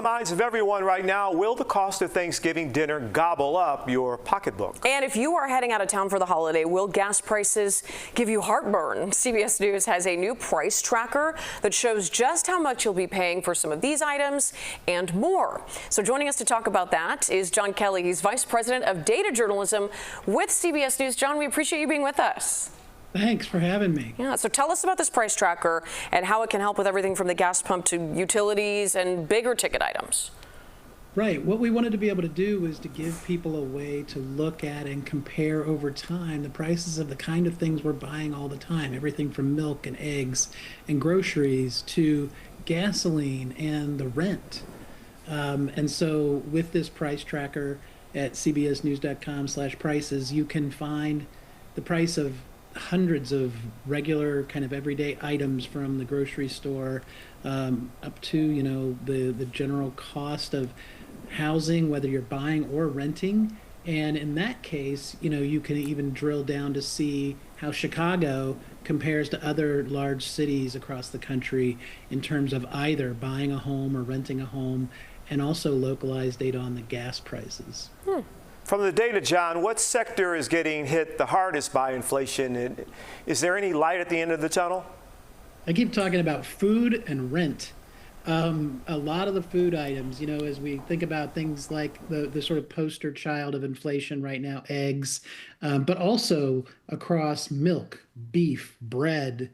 the minds of everyone right now, will the cost of Thanksgiving dinner gobble up your pocketbook? And if you are heading out of town for the holiday, will gas prices give you heartburn? CBS News has a new price tracker that shows just how much you'll be paying for some of these items and more. So joining us to talk about that is John Kelly. He's Vice President of Data Journalism with CBS News. John, we appreciate you being with us. Thanks for having me. Yeah, so tell us about this price tracker and how it can help with everything from the gas pump to utilities and bigger ticket items. Right. What we wanted to be able to do was to give people a way to look at and compare over time the prices of the kind of things we're buying all the time. Everything from milk and eggs and groceries to gasoline and the rent. And so with this price tracker at cbsnews.com/prices, you can find the price of hundreds of regular kind of everyday items from the grocery store up to the general cost of housing, whether you're buying or renting. And in that case, you can even drill down to see how Chicago compares to other large cities across the country in terms of either buying a home or renting a home, and also localized data on the gas prices. From the data, John, what sector is getting hit the hardest by inflation? Is there any light at the end of the tunnel? I keep talking about food and rent. A lot of the food items, as we think about things like the sort of poster child of inflation right now, eggs, but also across milk, beef, bread,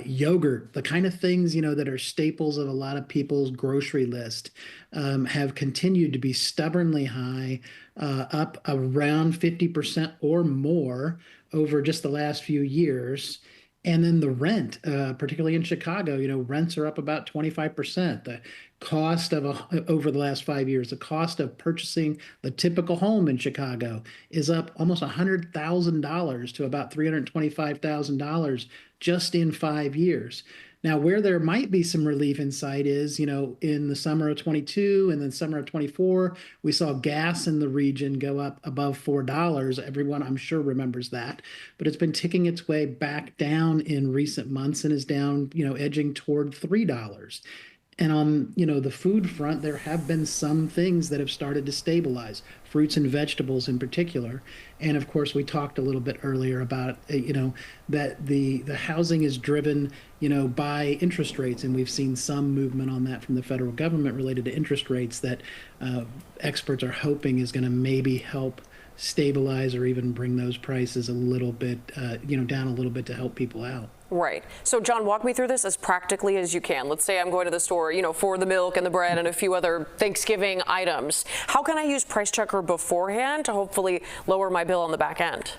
yogurt, the kind of things, that are staples of a lot of people's grocery list, have continued to be stubbornly high, up around 50% or more over just the last few years. And then the rent, particularly in Chicago, rents are up about 25%. The cost of over the last 5 years, the cost of purchasing the typical home in Chicago is up almost $100,000 to about $325,000 just in 5 years. Now, where there might be some relief in sight is, in the summer of 22 and then summer of 24, we saw gas in the region go up above $4. Everyone, I'm sure, remembers that. But it's been ticking its way back down in recent months and is down, edging toward $3. And on, the food front, there have been some things that have started to stabilize, fruits and vegetables in particular. And of course, we talked a little bit earlier about, that the housing is driven, by interest rates. And we've seen some movement on that from the federal government related to interest rates that experts are hoping is going to maybe help stabilize or even bring those prices a little bit, down a little bit to help people out. Right. So, John, walk me through this as practically as you can. Let's say I'm going to the store, for the milk and the bread and a few other Thanksgiving items. How can I use Price Checker beforehand to hopefully lower my bill on the back end?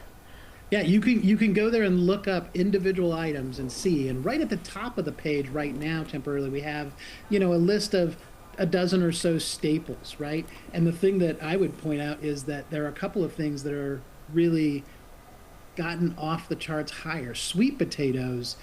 Yeah, you can go there and look up individual items and see. And right at the top of the page right now, temporarily, we have, a list of a dozen or so staples, right? And the thing that I would point out is that there are a couple of things that are really gotten off the charts higher. Sweet potatoes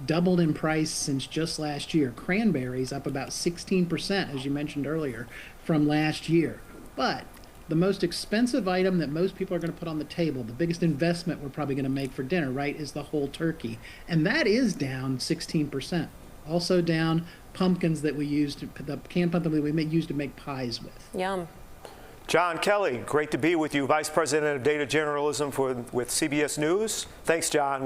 doubled in price since just last year. Cranberries up about 16%, as you mentioned earlier, from last year. But the most expensive item that most people are going to put on the table, the biggest investment we're probably going to make for dinner, right, is the whole turkey. And that is down 16%. Also down pumpkins that we used, the canned pumpkin that we used to make pies with. Yum. John Kelly, great to be with you, Vice President of Data Journalism with CBS News. Thanks, John.